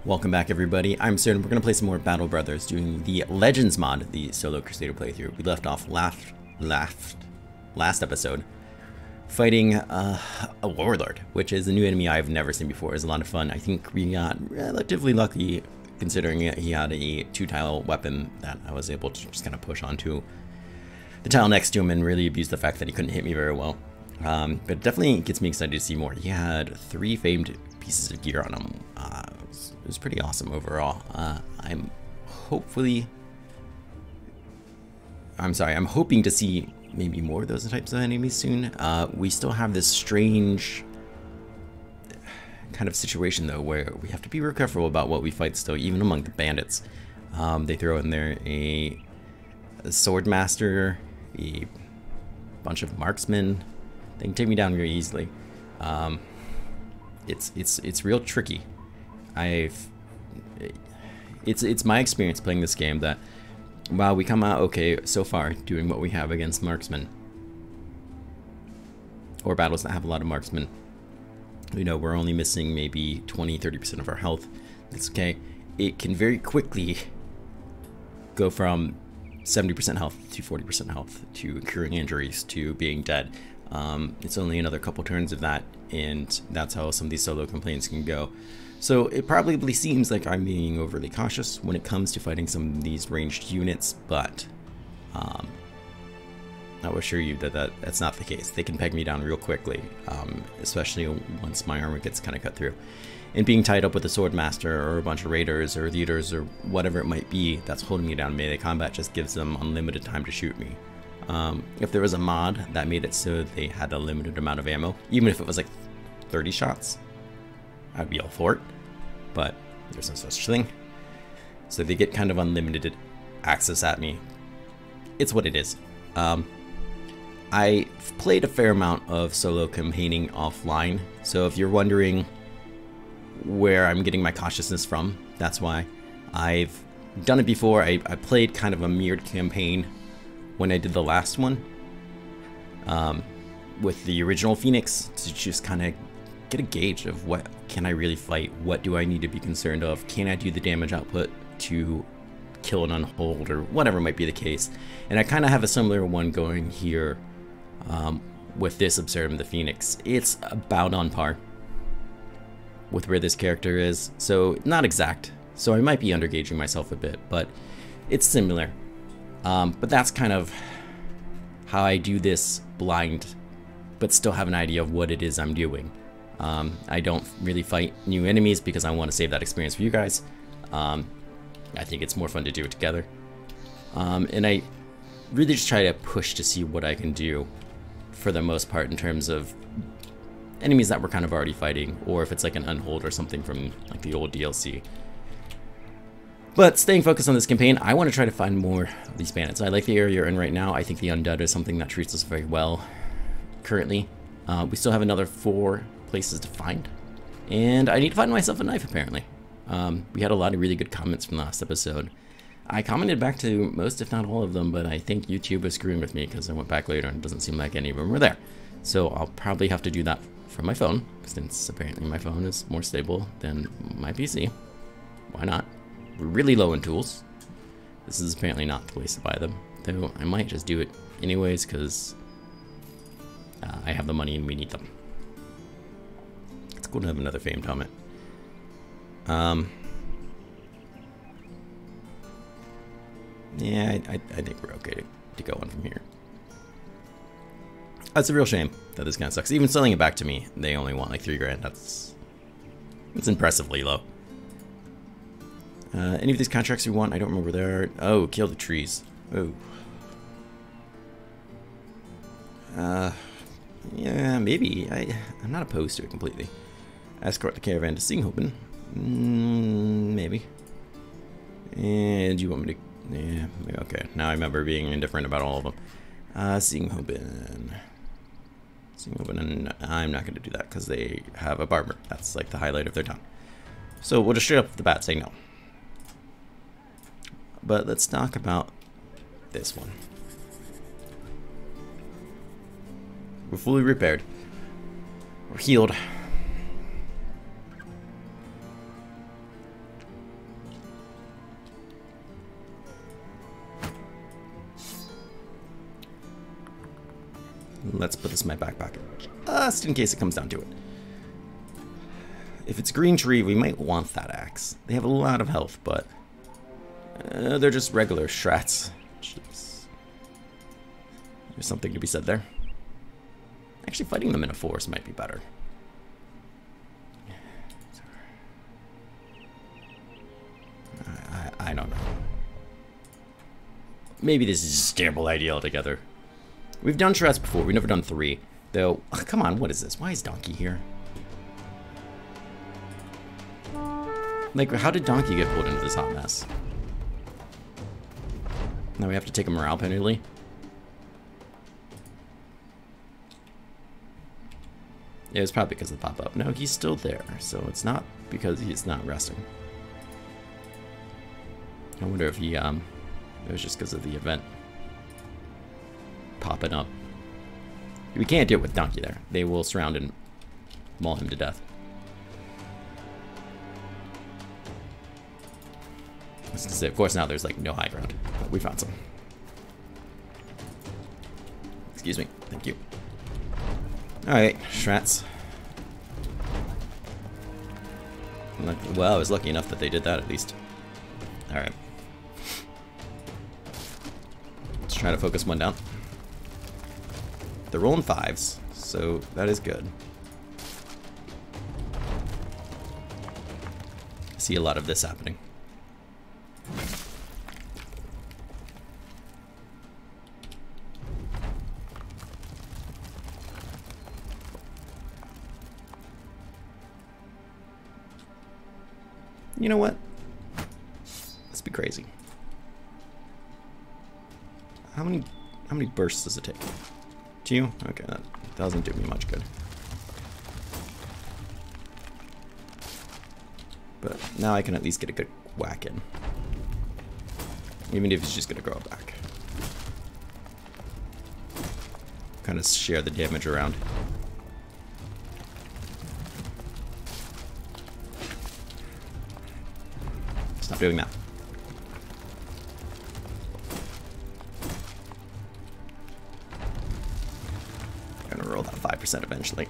Welcome back, everybody. I'm Absurdum. We're going to play some more Battle Brothers, doing the Legends mod, the solo Crusader playthrough. We left off last episode fighting a warlord, which is a new enemy I've never seen before. It was a lot of fun. I think we got relatively lucky, considering he had a two-tile weapon that I was able to just kind of push onto the tile next to him and really abuse the fact that he couldn't hit me very well. But it definitely gets me excited to see more. He had 3 famed pieces of gear on him. It was pretty awesome overall. I'm hoping to see maybe more of those types of enemies soon. We still have this strange kind of situation though, where we have to be real careful about what we fight still, even among the bandits. They throw in there a sword master, a bunch of marksmen. They can take me down very easily. It's real tricky. It's my experience playing this game that while we come out okay so far doing what we have against marksmen, or battles that have a lot of marksmen, you know, we're only missing maybe 20-30% of our health. That's okay. It can very quickly go from 70% health to 40% health to incurring injuries to being dead. It's only another couple turns of that, and that's how some of these solo campaigns can go. So it probably seems like I'm being overly cautious when it comes to fighting some of these ranged units, but I will assure you that that's not the case. They can peg me down real quickly, especially once my armor gets kind of cut through. And being tied up with a sword master or a bunch of raiders or leaders or whatever it might be that's holding me down in melee combat just gives them unlimited time to shoot me. If there was a mod that made it so they had a limited amount of ammo, even if it was like 30 shots, I'd be all for it, but there's no such thing. So they get kind of unlimited access at me. It's what it is. I've played a fair amount of solo campaigning offline, so if you're wondering where I'm getting my cautiousness from, that's why. I've done it before. I played kind of a mirrored campaign when I did the last one with the original Phoenix to just kind of get a gauge of what can I really fight, what do I need to be concerned of, can I do the damage output to kill an unhold or whatever might be the case. And I kind of have a similar one going here with this Absurdum the Phoenix. It's about on par with where this character is, so not exact, so I might be undergauging myself a bit, but it's similar. But that's kind of how I do this blind, but still have an idea of what it is I'm doing. I don't really fight new enemies because I want to save that experience for you guys. I think it's more fun to do it together. And I really just try to push to see what I can do for the most part in terms of enemies that we're kind of already fighting, or if it's like an unhold or something from like the old DLC. But staying focused on this campaign, I want to try to find more of these bandits. I like the area you're in right now. I think the undead is something that treats us very well currently. We still have another 4 places to find, and I need to find myself a knife apparently. We had a lot of really good comments from the last episode. I commented back to most if not all of them, but I think YouTube was screwing with me because I went back later and it doesn't seem like any of them were there. So I'll probably have to do that from my phone, since apparently my phone is more stable than my PC. Why not? We're really low in tools. This is apparently not the place to buy them, though I might just do it anyways because I have the money and we need them. It's cool to have another famed helmet. Yeah, I think we're okay to go on from here. That's a real shame that this kind of sucks. Even selling it back to me, they only want like 3 grand. That's impressively low. Any of these contracts we want? I don't remember where they are. Oh, kill the trees. Oh. Yeah, maybe. I'm not opposed to it completely. Escort the caravan to Singhoben. Maybe. And you want me to... Yeah, okay. Now I remember being indifferent about all of them. Singhoben. And I'm not going to do that because they have a barber. That's like the highlight of their town. So we'll just straight up the bat say no. But let's talk about this one. We're fully repaired. We're healed. Let's put this in my backpack, just in case it comes down to it. If it's green tree, we might want that axe. They have a lot of health, but they're just regular shrats. There's something to be said there. Actually, fighting them in a forest might be better. I don't know. Maybe this is just a terrible idea altogether. We've done shrats before. We've never done 3. Though, oh, come on, what is this? Why is Donkey here? Like, how did Donkey get pulled into this hot mess? Now we have to take a morale penalty? Yeah, it's probably because of the pop-up. No, he's still there, so it's not because he's not resting. I wonder if he, it was just because of the event popping up. We can't do it with Donkey there. They will surround and maul him to death. Of course, now there's like no high ground, but we found some. Excuse me. Thank you. Alright, shrats. Well, I was lucky enough that they did that at least. Alright. Let's try to focus one down. They're rolling 5s, so that is good. I see a lot of this happening. You know what? Let's be crazy. How many bursts does it take? 2? Okay, that doesn't do me much good. But now I can at least get a good whack in. Even if he's just gonna grow back. Kind of share the damage around. Stop doing that. I'm gonna roll that 5% eventually.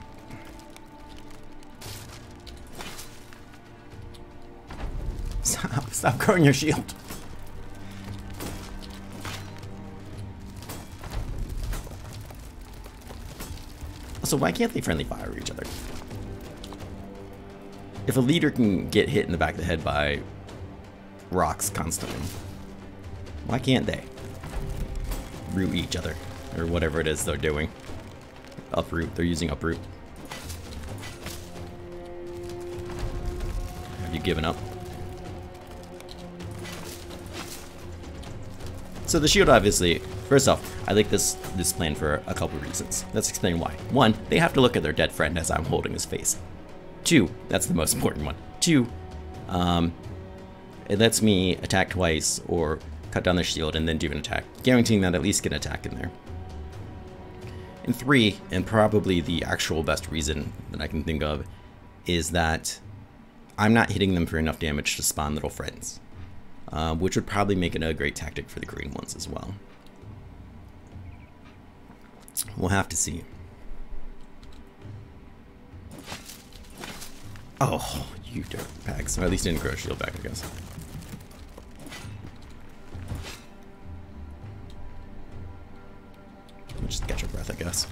Stop growing your shield. Also, why can't they friendly fire each other? If a leader can get hit in the back of the head by rocks constantly, why can't they root each other or whatever it is they're doing? Uproot. They're using uproot. Have you given up? So the shield, obviously, first off, I like this plan for a couple reasons. Let's explain why. 1, they have to look at their dead friend as I'm holding his face. 2, that's the most important one. 2, it lets me attack twice or cut down their shield and then do an attack, guaranteeing that I at least get an attack in there. And 3, and probably the actual best reason that I can think of, is that I'm not hitting them for enough damage to spawn little friends. Which would probably make it a great tactic for the green ones as well. We'll have to see. Oh, you dirt bags. Or at least didn't grow a shield back, I guess. We'll just catch your breath, I guess.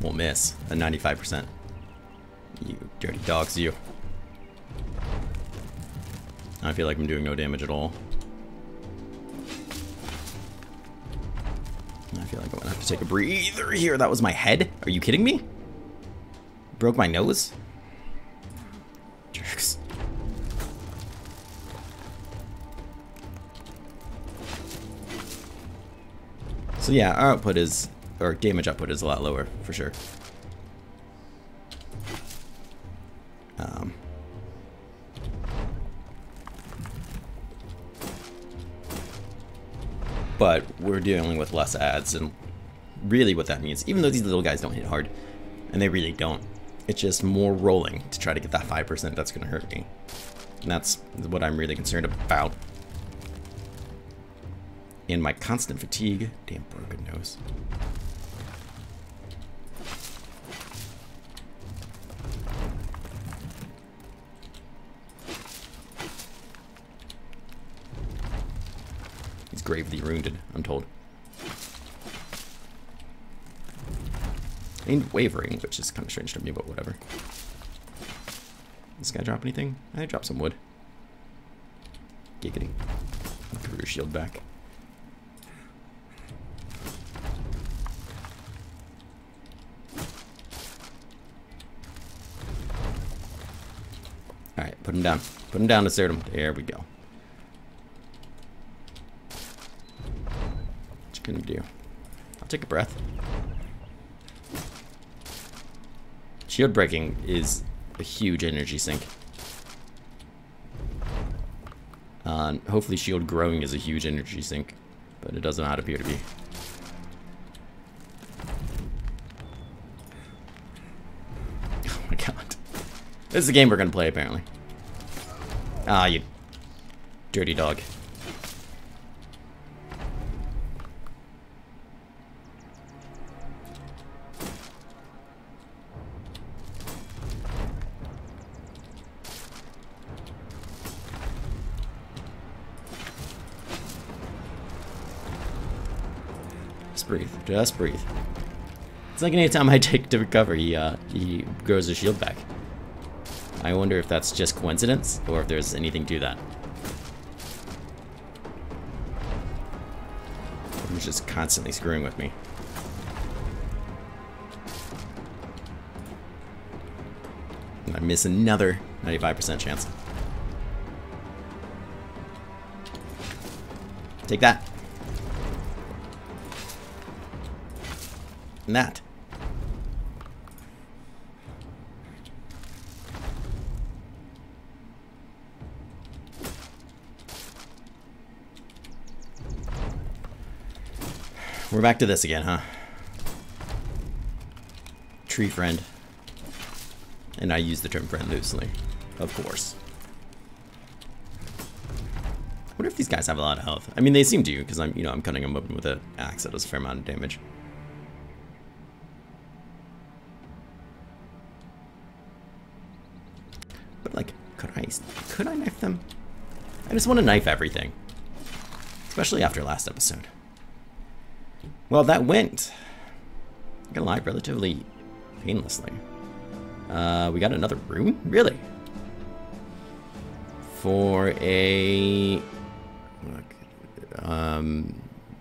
Won't miss at 95%. You dirty dogs, you. I feel like I'm doing no damage at all. I feel like I'm gonna have to take a breather here. That was my head? Are you kidding me? Broke my nose? Jerks. So yeah, our output is, or damage output is a lot lower, for sure. But we're dealing with less ads, and really what that means, even though these little guys don't hit hard, and they really don't, it's just more rolling to try to get that 5% that's going to hurt me. And that's what I'm really concerned about. And my constant fatigue. Damn broken nose. He's gravely wounded, I'm told. And wavering, which is kind of strange to me, but whatever. This guy drop anything? I dropped some wood. Giggity. Grew your shield back. Alright, put him down. Put him down, Absurdum. There we go. What you gonna do? I'll take a breath. Shield breaking is a huge energy sink. Hopefully shield growing is a huge energy sink, but it does not appear to be. Oh my god. This is the game we're gonna play, apparently. Ah, you dirty dog. Just breathe. Just breathe. It's like any time I take to recover, he grows his shield back. I wonder if that's just coincidence, or if there's anything to that. He's just constantly screwing with me. And I miss another 95% chance. Take that. And that. We're back to this again, huh? Tree friend. And I use the term friend loosely, of course. I wonder if these guys have a lot of health. I mean, they seem to, because I'm cutting them open with an axe that does a fair amount of damage. But like, could I knife them? I just want to knife everything, especially after last episode. Well, that went, I'm gonna lie, relatively painlessly. We got another rune? Really? For a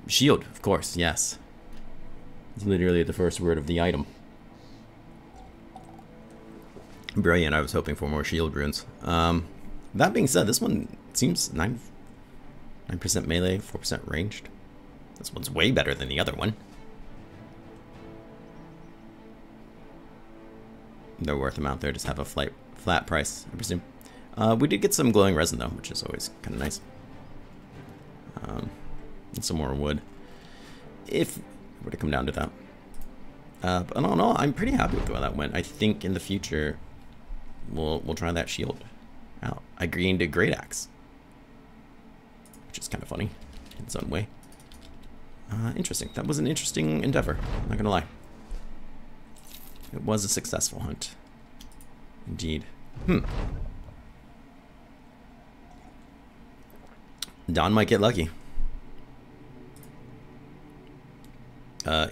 shield, of course, yes. It's literally the first word of the item. Brilliant, I was hoping for more shield runes. That being said, this one seems 9% melee, 4% ranged. This one's way better than the other one. They're worth them out there, just have a flat price, I presume. We did get some glowing resin though, which is always kind of nice. And some more wood, if it were to come down to that. But all in all, I'm pretty happy with the way that went. I think in the future, we'll try that shield out. I gained a great axe, which is kind of funny in its own way. Interesting. That was an interesting endeavor, I'm not gonna lie. It was a successful hunt. Indeed. Don might get lucky.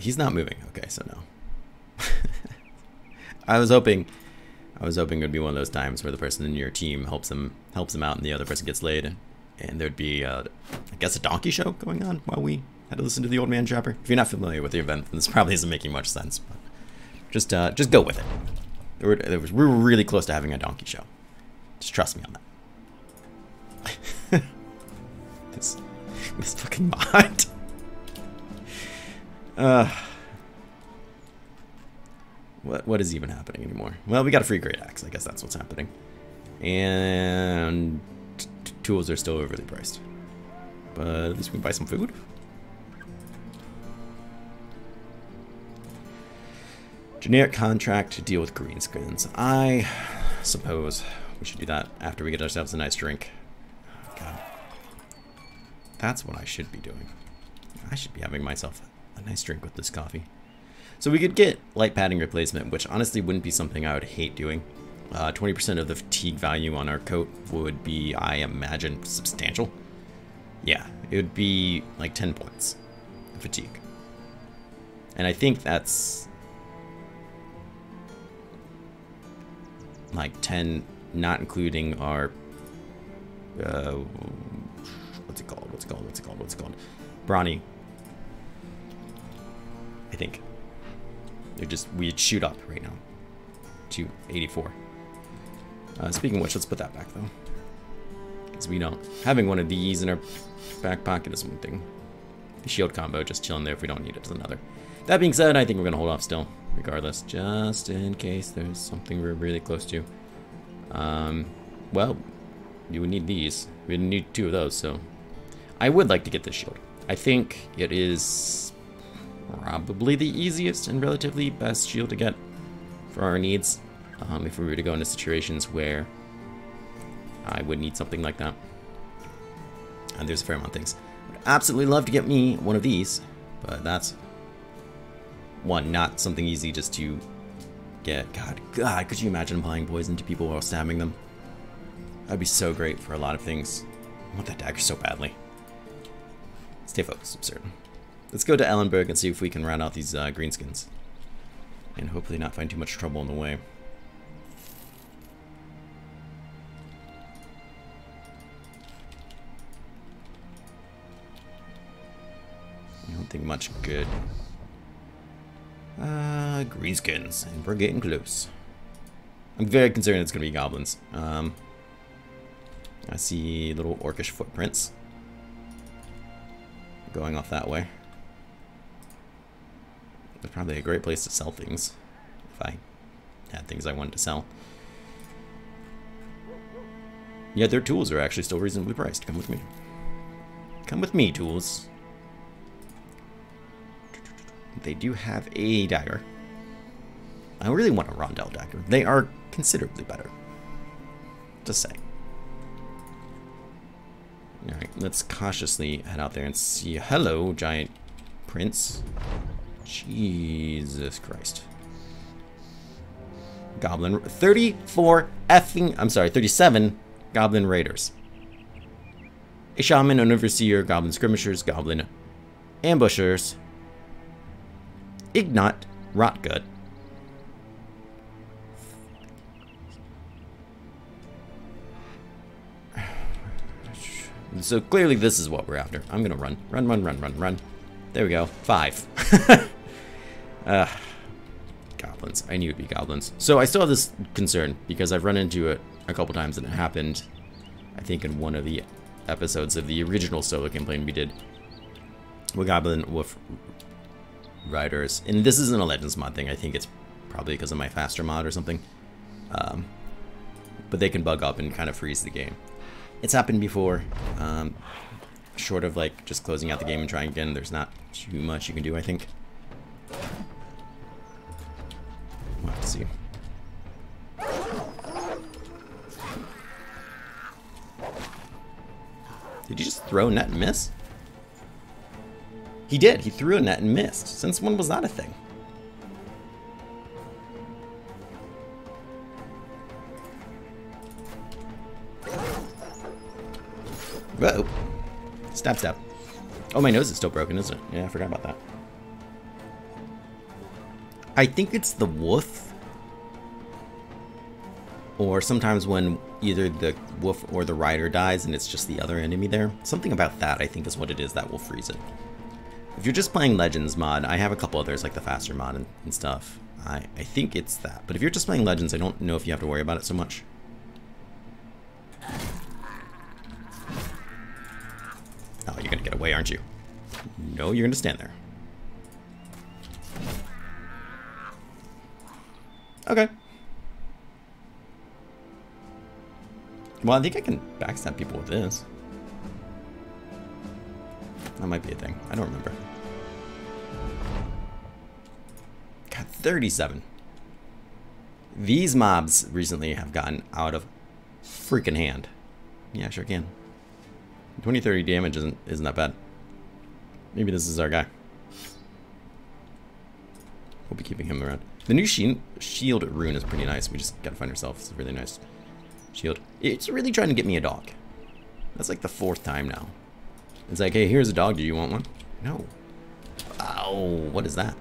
He's not moving. Okay, so no. I was hoping it would be one of those times where the person in your team helps him out and the other person gets laid, and there'd be I guess a donkey show going on while we had to listen to the old man chopper. If you're not familiar with the event, then this probably isn't making much sense, but just go with it. We were really close to having a donkey show. Just trust me on that. This fucking mod. What is even happening anymore? Well, we got a free great axe. I guess that's what's happening. And tools are still overly priced. But at least we can buy some food. Generic contract to deal with green screens. I suppose we should do that after we get ourselves a nice drink. Oh, God. That's what I should be doing. I should be having myself a nice drink with this coffee. So we could get light padding replacement, which honestly wouldn't be something I would hate doing. 20% of the fatigue value on our coat would be, I imagine, substantial. Yeah, it would be like 10 points of fatigue. And I think that's like 10, not including our, what's it called? Brawny. I think. We'd shoot up right now to 84. Speaking of which, let's put that back though. Because we don't. Having one of these in our back pocket is one thing. The shield combo just chilling there if we don't need it is another. That being said, I think we're going to hold off still, regardless, just in case there's something we're really close to. Well, you would need these. We would need 2 of those, so I would like to get this shield. I think it is probably the easiest and relatively best shield to get for our needs. If we were to go into situations where I would need something like that. And there's a fair amount of things. I'd absolutely love to get me one of these, but that's one, not something easy just to get. God, could you imagine applying poison to people while stabbing them? That'd be so great for a lot of things. I want that dagger so badly. Stay focused, Absurd. Let's go to Ellenberg and see if we can round out these greenskins. And hopefully not find too much trouble in the way. I don't think much good. Greenskins, and we're getting close. I'm very concerned it's going to be goblins. I see little orcish footprints going off that way. It's probably a great place to sell things if I had things I wanted to sell. Yeah, their tools are actually still reasonably priced. Come with me. Come with me, tools. They do have a dagger. I really want a rondel dagger. They are considerably better. Just saying. Alright, let's cautiously head out there and see. Hello, giant prince. Jesus Christ. Goblin. 37 goblin raiders. A shaman, an overseer, goblin skirmishers, goblin ambushers, Ignat, Rotgut, so clearly this is what we're after. I'm gonna run. Run. There we go. 5. Goblins. I knew it'd be goblins. So I still have this concern because I've run into it a couple times and it happened, I think, in one of the episodes of the original solo campaign we did with Goblin Wolf Riders. And this isn't a Legends mod thing. I think it's probably because of my faster mod or something. But they can bug up and kind of freeze the game. It's happened before. Short of like just closing out the game and trying again, there's not too much you can do, I think. We'll have to see. Did you just throw a net and miss? He did. He threw a net and missed. Since when was that a thing? Whoa. Stab. Oh, my nose is still broken, isn't it? Yeah, I forgot about that. I think it's the wolf. Or sometimes when either the wolf or the rider dies and it's just the other enemy there. Something about that, I think, is what it is that will freeze it. If you're just playing Legends mod, I have a couple others like the faster mod and stuff. I think it's that. But if you're just playing Legends, I don't know if you have to worry about it so much. Oh, you're gonna get away, aren't you? No, you're gonna stand there. Okay. Well, I think I can backstab people with this. That might be a thing. I don't remember. God, 37. These mobs recently have gotten out of freaking hand. Yeah, sure can. 20-30 damage isn't that bad. Maybe this is our guy. We'll be keeping him around. The new shield rune is pretty nice. We just gotta find ourselves a really nice shield. It's really trying to get me a dog. That's like the 4th time now. It's like, hey, here's a dog. Do you want one? No. Oh, what is that?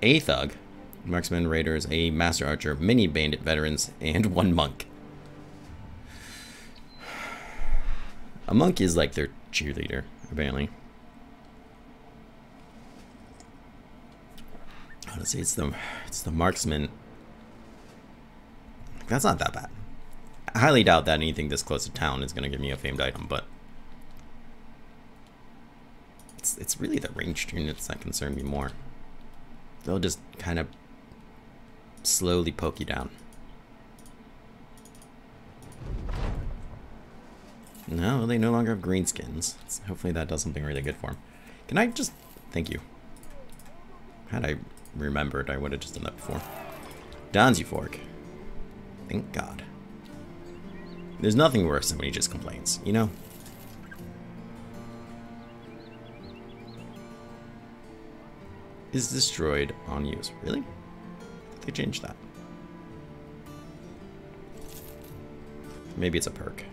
A thug, marksman, raiders, a master archer, many bandit veterans, and 1 monk. A monk is like their cheerleader, apparently. Honestly, it's the marksman. That's not that bad. I highly doubt that anything this close to town is going to give me a famed item, but it's really the ranged units that concern me more. They'll just kind of slowly poke you down. No, they no longer have green skins. Hopefully that does something really good for them. Can I just... Thank you. Had I remembered, I would have just done that before. Don's Euphoric. Thank God. There's nothing worse than when he just complains, you know? Is destroyed on use. Really? They changed that. Maybe it's a perk.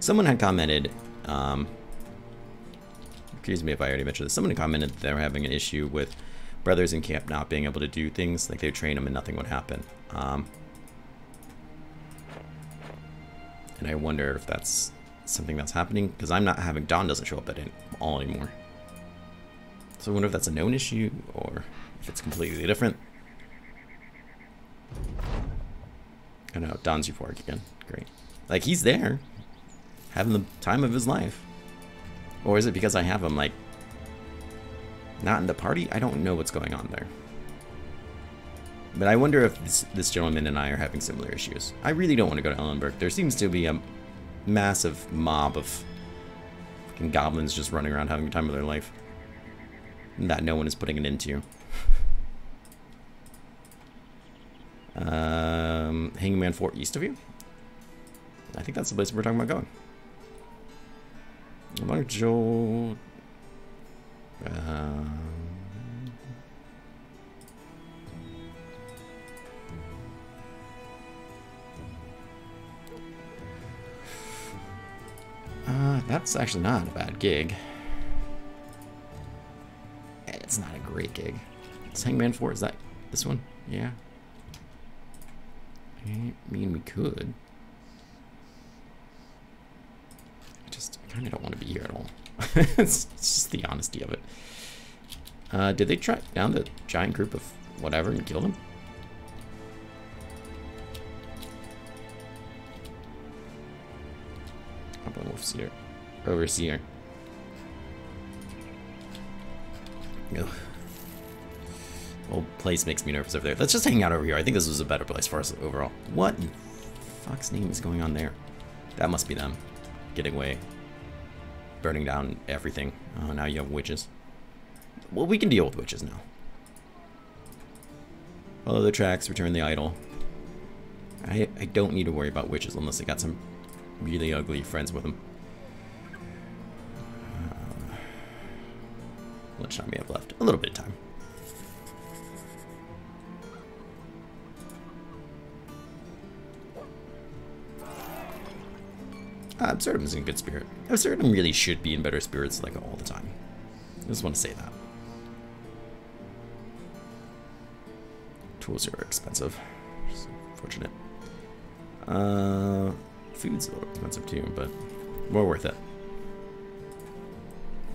Someone had commented, excuse me if I already mentioned this, someone had commented that they were having an issue with brothers in camp not being able to do things, like they would train them and nothing would happen. And I wonder if that's something that's happening, because I'm not having, Don doesn't show up at all anymore. So I wonder if that's a known issue, or if it's completely different. I know, Don's euphoric again, great. Like, he's there, having the time of his life. Or is it because I have him, like, not in the party? I don't know what's going on there. But I wonder if this gentleman and I are having similar issues. I really don't want to go to Ellenberg. There seems to be a massive mob of fucking goblins just running around having the time of their life that no one is putting an end to. Hangman Fort east of you? I think that's the place we're talking about going. Monk Joel. That's actually not a bad gig. It's not a great gig. It's Hangman Fort, is that this one? Yeah. I mean, we could. I kind of don't want to be here at all. It's just the honesty of it. Did they track down the giant group of whatever and kill them? How about Overseer? Overseer. Ugh. Old place makes me nervous over there. Let's just hang out over here. I think this was a better place for us overall. What in fuck's name is going on there? That must be them. Getting away. Burning down everything. Oh, now you have witches. Well, we can deal with witches now. Follow the tracks, return the idol. I don't need to worry about witches unless they got some really ugly friends with them. How much time we have left? A little bit of time. Absurdum is in good spirit. Absurdum really should be in better spirits like all the time. I just want to say that. Tools are expensive. Just unfortunate. Food's a little expensive too, but more worth it.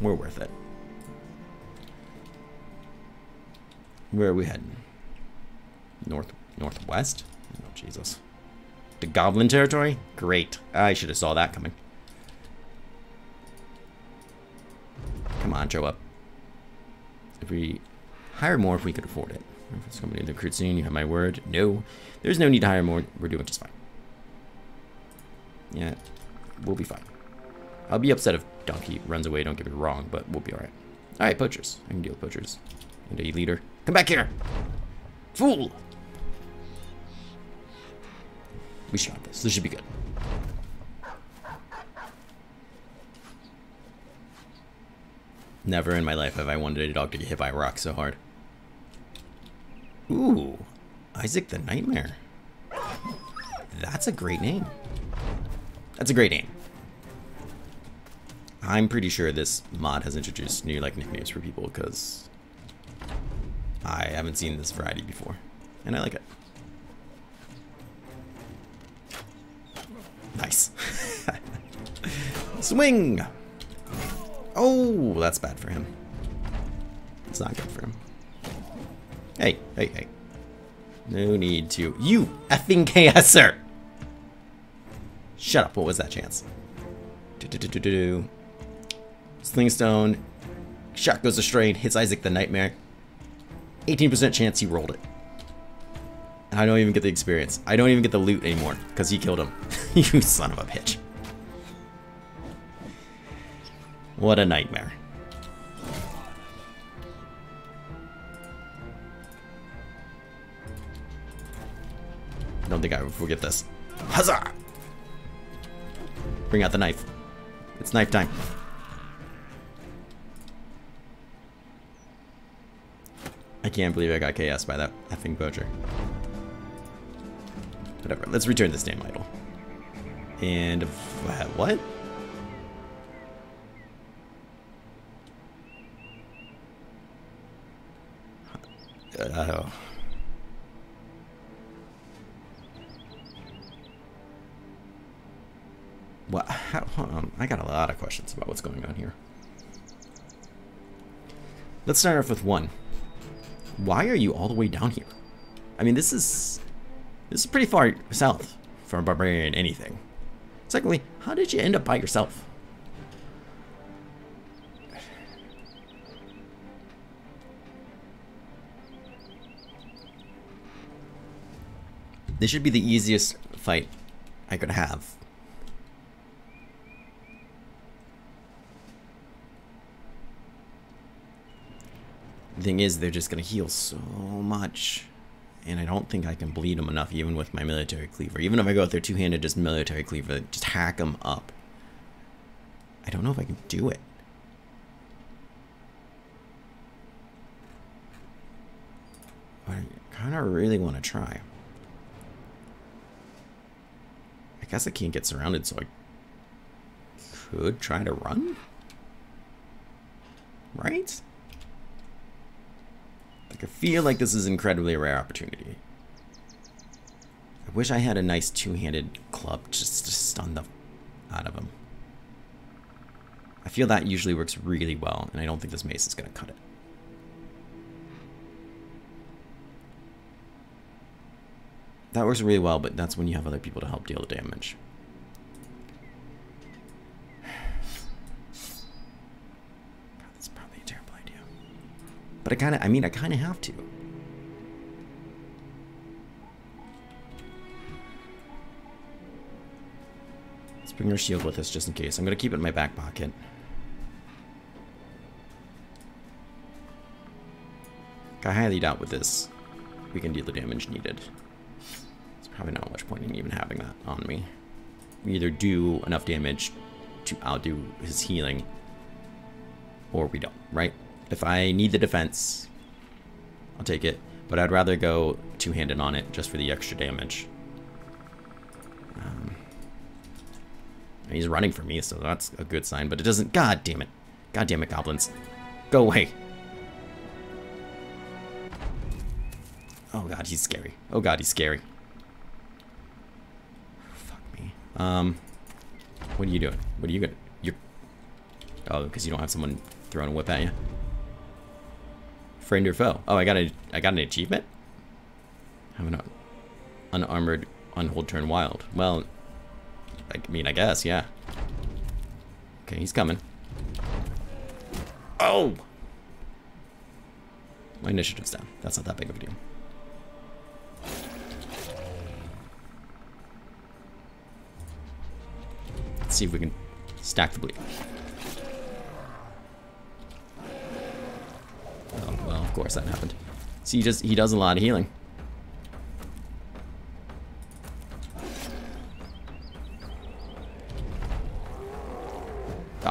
More worth it. Where are we heading? Northwest? Oh, Jesus. The Goblin territory? Great. I should have saw that coming. Come on, show up. If we hire more if we could afford it. If it's somebody to recruit soon, you have my word. No. There's no need to hire more. We're doing just fine. Yeah, we'll be fine. I'll be upset if Donkey runs away, don't get me wrong, but we'll be alright. Alright, poachers. I can deal with poachers. And a leader. Come back here! Fool! We should have this. This should be good. Never in my life have I wanted a dog to get hit by a rock so hard. Ooh, Isaac the Nightmare. That's a great name. That's a great name. I'm pretty sure this mod has introduced new nicknames for people because I haven't seen this variety before, and I like it. Nice. Swing! Oh, that's bad for him. It's not good for him. Hey, hey, hey. No need to. You effing KSer! Shut up, what was that chance? Slingstone. Shot goes astray, hits Isaac the Nightmare. 18% chance he rolled it. And I don't even get the experience. I don't even get the loot anymore, because he killed him. You son of a bitch. What a nightmare. Don't think I would forget this. Huzzah! Bring out the knife. It's knife time. I can't believe I got KS by that effing poacher. Whatever, let's return this damn idol. And what? What? Hold on. I got a lot of questions about what's going on here. Let's start off with one. Why are you all the way down here? I mean, this is pretty far south for a barbarian anything. Secondly, how did you end up by yourself? This should be the easiest fight I could have. The thing is, they're just gonna heal so much, and I don't think I can bleed them enough even with my military cleaver. Even if I go out there two-handed, just military cleaver, just hack them up. I don't know if I can do it. But I kind of really want to try. I guess I can't get surrounded, so I could try to run? Right? Like, I feel like this is an incredibly rare opportunity. I wish I had a nice two-handed club just to stun the out of him. I feel that usually works really well, and I don't think this mace is going to cut it. That works really well, but that's when you have other people to help deal the damage. God, that's probably a terrible idea. But I kind of have to. Let's bring our shield with us just in case. I'm going to keep it in my back pocket. I highly doubt with this we can deal the damage needed. Probably not much point in even having that on me. We either do enough damage to outdo his healing, or we don't, right? If I need the defense, I'll take it, but I'd rather go two-handed on it just for the extra damage. And he's running for me, so that's a good sign, but it doesn't... God damn it, goblins. Go away. Oh god, he's scary. Oh god, he's scary. What are you doing? What are you gonna... You're... Oh, because you don't have someone throwing a whip at you? Friend or foe? Oh, I got an achievement? Have an unarmored unhold turn wild. Well, I mean, I guess, yeah. Okay, he's coming. Oh! My initiative's down. That's not that big of a deal. Let's see if we can stack the bleed. Oh, well, of course that happened. See, he does a lot of healing.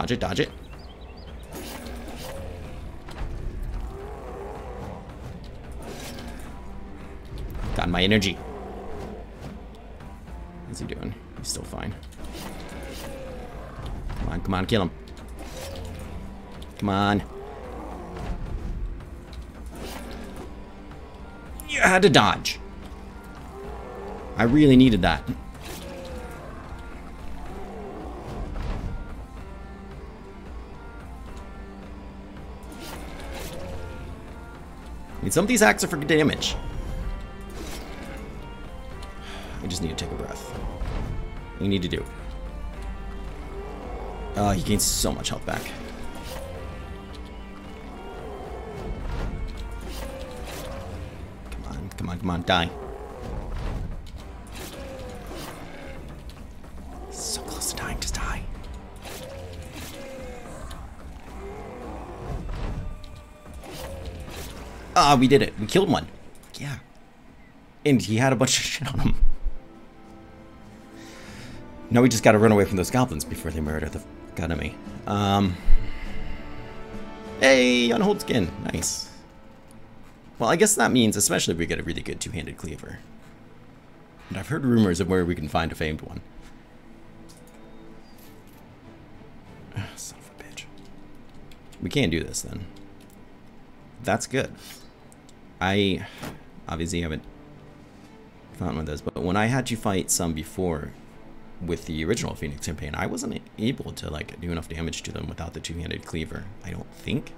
Dodge it, dodge it. Got my energy. What's he doing? He's still fine. Come on, kill him. Come on. You had to dodge. I really needed that. I mean, some of these hacks are for damage. I just need to take a breath. What do you need to do? He gains so much health back. Come on, die. So close to dying, just die. Ah, we did it. We killed one. Yeah. And he had a bunch of shit on him. Now we just gotta run away from those goblins before they murder the enemy. Hey, unhold skin. Nice. Well, I guess that means, especially if we get a really good two-handed cleaver. And I've heard rumors of where we can find a famed one. Son of a bitch. We can't do this then. That's good. I obviously haven't found one of those, but when I had to fight some before with the original Phoenix campaign, I wasn't able to like do enough damage to them without the two-handed cleaver. I don't think.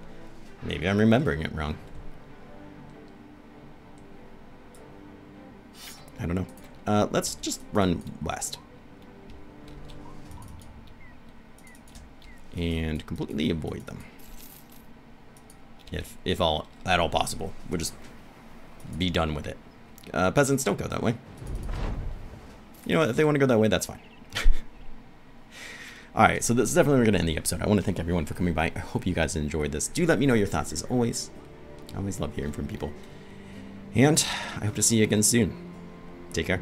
Maybe I'm remembering it wrong. I don't know. Let's just run west. And completely avoid them. If at all possible. We'll just be done with it. Peasants, don't go that way. You know what, if they want to go that way, that's fine. Alright, so this is definitely going to end the episode. I want to thank everyone for coming by. I hope you guys enjoyed this. Do let me know your thoughts as always. I always love hearing from people. And I hope to see you again soon. Take care.